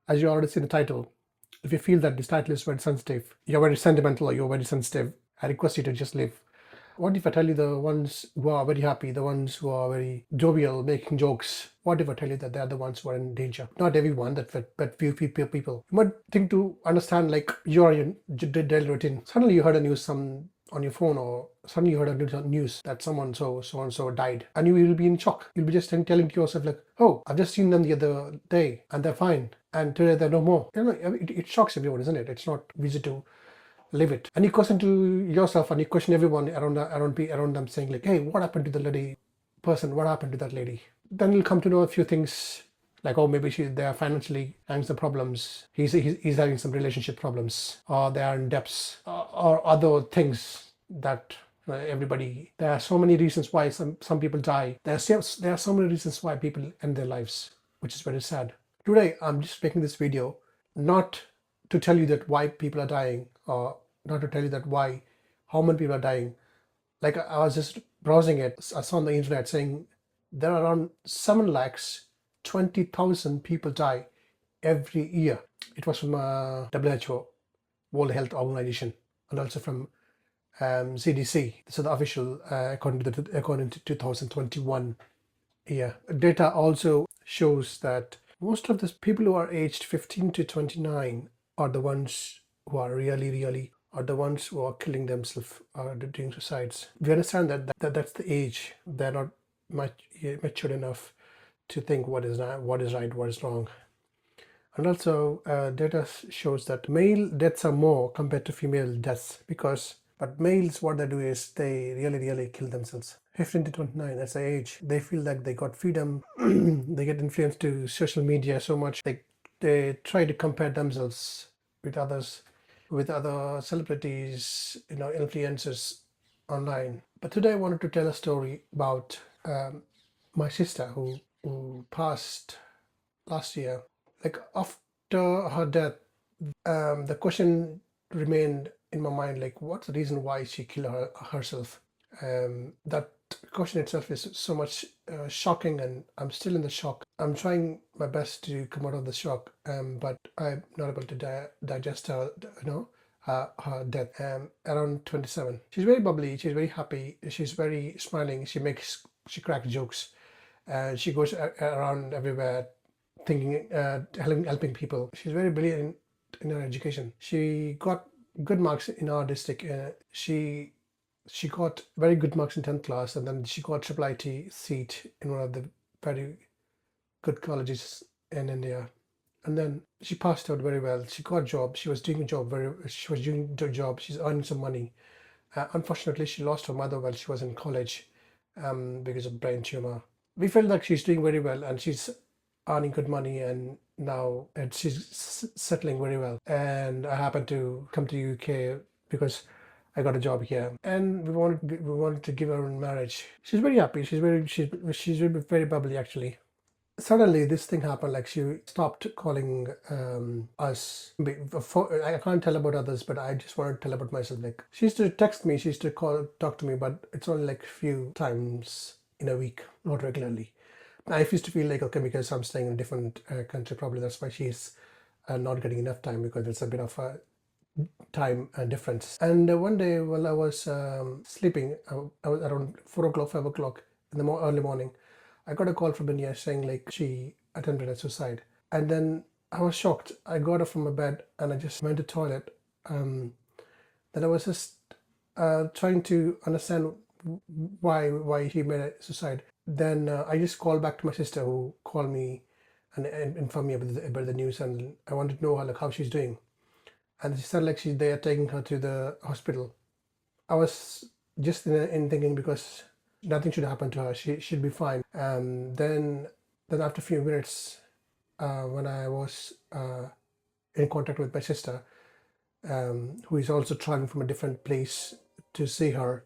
as you already seen the title, if you feel that this title is very sensitive, you're very sentimental, or you're very sensitive, I request you to just leave. What if I tell you the ones who are very happy, the ones who are very jovial, making jokes? What if I tell you that they're the ones who are in danger? Not everyone, but few people. You might think to understand, like you're in your daily routine. Suddenly you heard a news on your phone, or suddenly you heard a news that someone so and so died, and you will be in shock. You'll be just telling to yourself like, "Oh, I've just seen them the other day, and they're fine, and today they're no more." It shocks everyone, isn't it? It's not easy to live it, and you question to yourself, and you question everyone around them, saying like, "Hey, what happened to the lady person? What happened to that lady?" Then you'll come to know a few things, like, oh, maybe they are financially having some problems. He's having some relationship problems, or they are in debts, or other things that everybody. There are so many reasons why some people die. There are so many reasons why people end their lives, which is very sad. Today, I'm just making this video not to tell you that why people are dying, or not to tell you that why how many people are dying. Like, I was just browsing it, I saw on the internet saying there are around 7,20,000 people die every year. It was from WHO, World Health Organization, and also from CDC. So the official, according to 2021 year. Data also shows that most of the people who are aged 15 to 29 are the ones who are really are the ones who are killing themselves or doing suicides. We understand that's the age. They're not mature enough to think what is right, what is wrong. And also, data shows that male deaths are more compared to female deaths, but males, what they do is they really kill themselves. 15 to 29, that's the age. They feel like they got freedom. They get influenced to social media so much. They try to compare themselves with others, with other celebrities, influencers online. But today I wanted to tell a story about my sister who passed last year. Like, after her death, the question remained in my mind, like, what's the reason why she killed herself? That question itself is so much shocking, and I'm still in the shock. I'm trying my best to come out of the shock, but I'm not able to digest her death. Around 27, she's very bubbly, she's very happy, she's very smiling, she cracks jokes, she goes around everywhere thinking, helping people. She's very brilliant in her education. She got good marks in our district. She got very good marks in 10th class, and then she got triple IT seat in one of the very good colleges in India. And then she passed out very well. She got a job. She was doing the job. She's earning some money. Unfortunately, she lost her mother while she was in college, because of brain tumor. We felt like she's doing very well, and she's earning good money, and she's settling very well. And I happened to come to UK because I got a job here, and we wanted to give her in marriage. She's very happy. She's very bubbly, actually. Suddenly this thing happened, like she stopped calling us. I can't tell about others, but I just want to tell about myself. Like, she used to text me, she used to talk to me, but it's only like few times in a week, not regularly. I used to feel like, okay, because I'm staying in a different country, probably that's why she's not getting enough time, because it's a bit of a time difference. And one day while I was sleeping, I was around 4 o'clock, 5 o'clock in the early morning. I got a call from India saying like she attempted a suicide. And then I was shocked. I got up from my bed and I just went to toilet. Then I was just trying to understand why he made a suicide. Then I just called back to my sister, who called me and informed me about the news, and I wanted to know how she's doing. And she said like they are taking her to the hospital. I was just in thinking, because nothing should happen to her. She should be fine. Then after a few minutes, when I was in contact with my sister, who is also traveling from a different place to see her,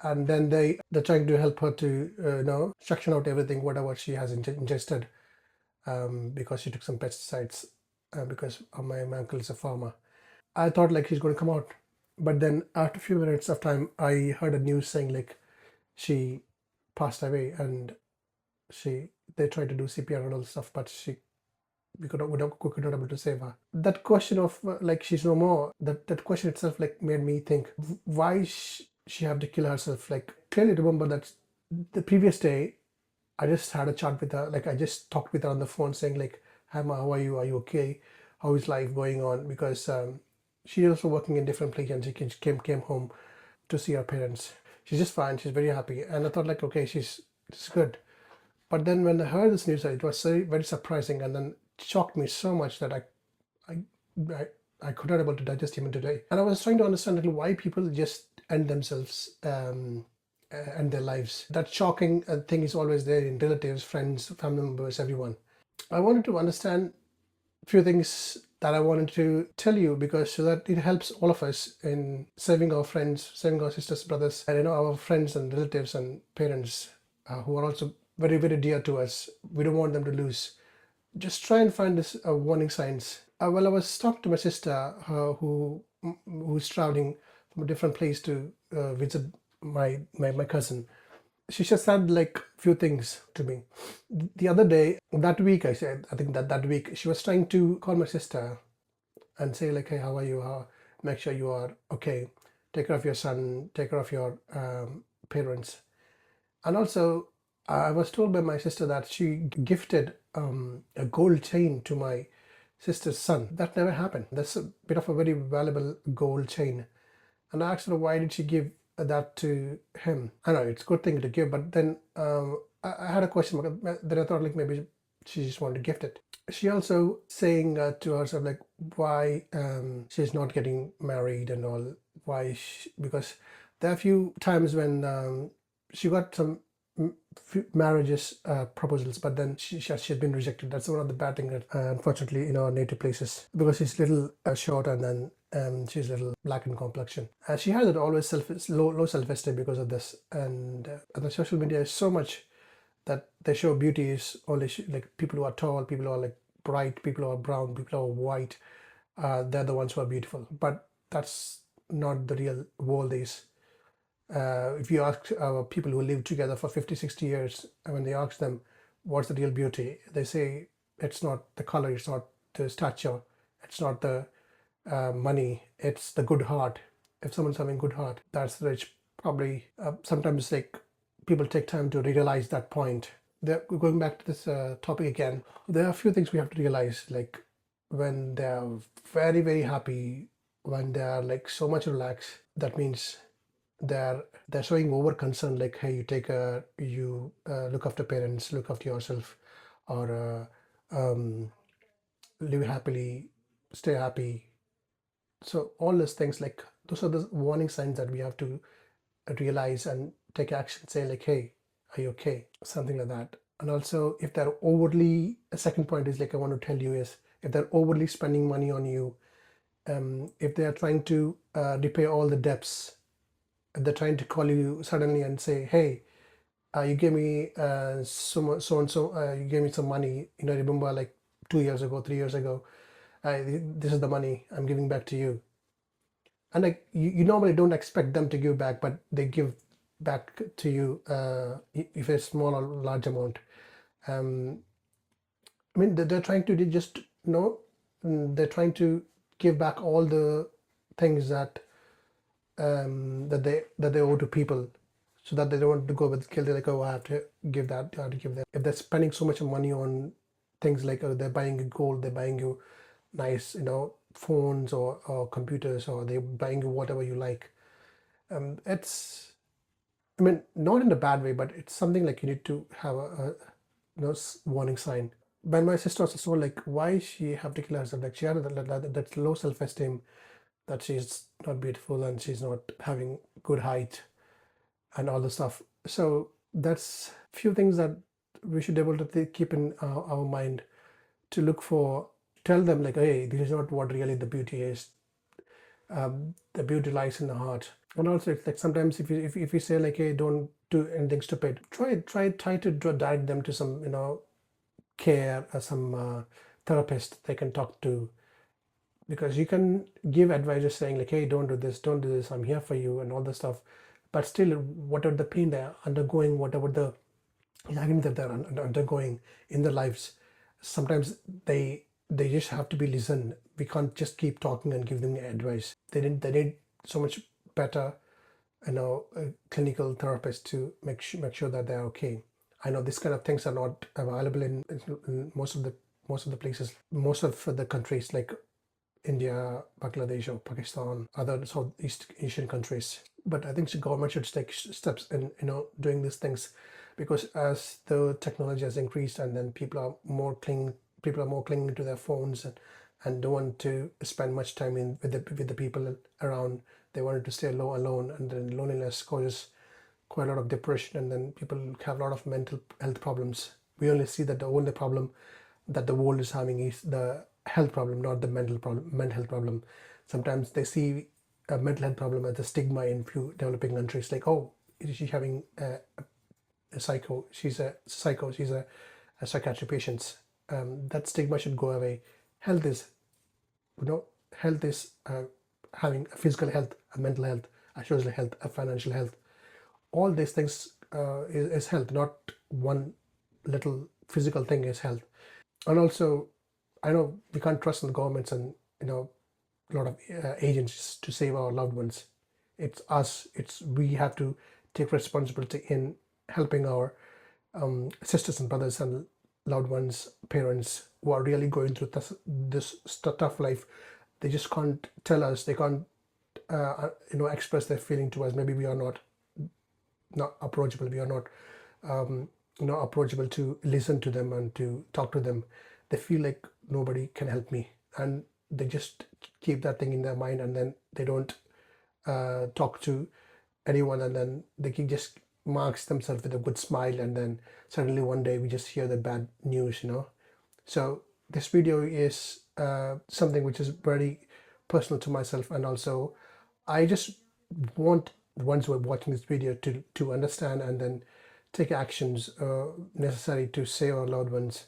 and then they're trying to help her to suction out everything, whatever she has ingested, because she took some pesticides, because my uncle is a farmer. I thought like she's going to come out, but then after a few minutes of time, I heard a news saying like she passed away, and they tried to do CPR and all stuff, but she we could not able to save her. That question of like she's no more, that question itself like made me think why she have to kill herself. Like clearly remember that the previous day I just had a chat with her. Like I just talked with her on the phone, saying like, "Hi, Ma, how are you? Are you okay? How is life going on?" Because she's also working in different place, and she came home to see her parents. She's just fine. She's very happy, and I thought like, okay, it's good. But then when I heard this news, it was very very surprising, and then shocked me so much that I I, I could not able to digest even today. And I was trying to understand like, why people just end themselves. And their lives. That shocking thing is always there in relatives, friends, family members, everyone. I wanted to understand a few things that I wanted to tell you because so that it helps all of us in saving our friends, saving our sisters, brothers, and our friends and relatives and parents who are also very, very dear to us. We don't want them to lose. Just try and find this warning signs. Well, I was talking to my sister who's traveling from a different place to visit my cousin. She just said like few things to me the other day. That week I think that week she was trying to call my sister and say like, hey, how are you, make sure you are okay, take care of your son, take care of your parents. And also I was told by my sister that she gifted a gold chain to my sister's son. That never happened. That's a bit of a very valuable gold chain. And I asked her why did she give that to him. I know it's a good thing to give, but then I had a question mark. Then I thought like maybe she just wanted to gift it. She also saying to herself like why she's not getting married and all. Because there are a few times when she got some marriages proposals, but then she's been rejected. That's one of the bad things that unfortunately in our native places, because she's little short and then she's a little black in complexion. She has it always low self-esteem because of this, and the social media is so much that they show beauty is only like people who are tall, people who are like bright, people who are brown, people who are white. They're the ones who are beautiful, but that's not the real world is. If you ask people who live together for 50, 60 years, and when they ask them what's the real beauty, they say it's not the color, it's not the stature, it's not the money, it's the good heart. If someone's having good heart, that's rich. Probably sometimes like people take time to realize that point. Going back to this topic again, there are a few things we have to realize, like when they're very, very happy, when they are like so much relaxed, that means they're showing over concern, like hey, you look after parents, look after yourself, or live happily, stay happy. So all those things, like those are the warning signs that we have to realize and take action, say like hey, are you okay, something like that. And also if they're overly, a second point is like I want to tell you is if they're overly spending money on you, if they are trying to repay all the debts, they're trying to call you suddenly and say, "Hey, you gave me so and so. You gave me some money. Remember like 2 years ago, 3 years ago. This is the money I'm giving back to you." And like you normally don't expect them to give back, but they give back to you if it's small or large amount. Um, I mean, they're trying to just they're trying to give back all the things that they owe to people, so that they don't want to go with guilt. They're like, oh, I have to give that, I have to give that. If they're spending so much money on things like they're buying you gold, they're buying you nice, phones or computers, or they're buying you whatever you like. It's, I mean, not in a bad way, but it's something like you need to have a warning sign. But my sister also saw like why she have to kill herself. Like she had that low self-esteem, that she's not beautiful and she's not having good height and all the stuff. So that's few things that we should be able to keep in our mind, to look for, tell them like, hey, this is not what really the beauty is. The beauty lies in the heart. And also it's like sometimes if you say like, hey, don't do anything stupid, try to direct them to some care or some therapist they can talk to, because you can give advice saying like, hey, don't do this, I'm here for you and all the stuff, but still whatever the pain they're undergoing, whatever the agony that they're undergoing in their lives, sometimes they they just have to be listened. We can't just keep talking and give them advice. They need so much better, clinical therapists to make sure that they're okay. I know this kind of things are not available in most of the places, most of the countries like India, Bangladesh, or Pakistan, other Southeast Asian countries. But I think the government should take steps in doing these things, because as the technology has increased, and then people are more clinging to their phones, and don't want to spend much time with the people around. They wanted to stay alone, and then loneliness causes quite a lot of depression, and then people have a lot of mental health problems. We only see that the only problem that the world is having is the health problem, not the mental health problem. Sometimes they see a mental health problem as a stigma in few developing countries, like, oh, is she having a psycho? She's a psycho. She's a psychiatric patient. That stigma should go away. Health is, you know, health is having a physical health, a mental health, a social health, a financial health. All these things is health, not one little physical thing is health. And also, I know we can't trust in the governments and a lot of agents to save our loved ones. It's us. It's we have to take responsibility in helping our sisters and brothers and loved ones, parents who are really going through this tough life. They just can't tell us. They can't express their feeling to us. Maybe we are not approachable. We are not approachable to listen to them and to talk to them. They feel like nobody can help me, and they just keep that thing in their mind, and then they don't talk to anyone, and then they can just marks themselves with a good smile, and then suddenly one day we just hear the bad news. So this video is something which is very personal to myself, and also I just want the ones who are watching this video to understand and then take actions necessary to save our loved ones.